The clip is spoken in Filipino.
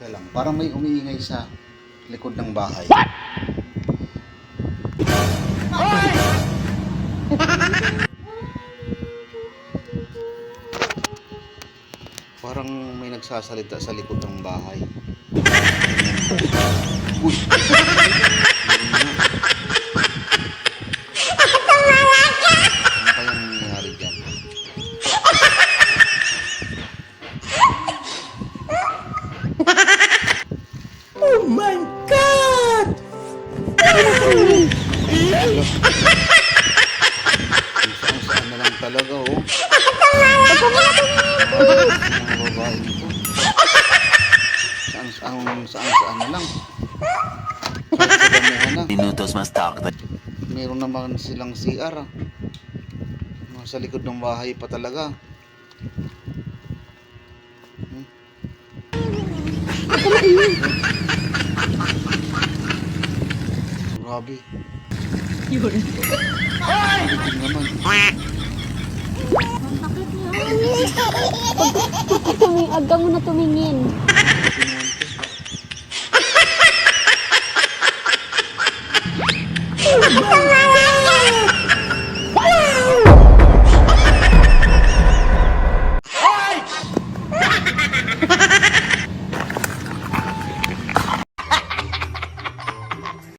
Teka lang, parang may umiingay sa likod ng bahay. Parang may nagsasalita sa likod ng bahay. Uy! Ano kayang nangyayari dyan? Oh my God! Saan na lang talaga, oh. Mga babae nito. Saan na lang. Sa damuhan na. Minutos más tarde. Meron naman silang CR, ah. Sa likod ng bahay pa talaga. Grabe. Yun. Tingin naman. Aga mo na tumingin. Tingin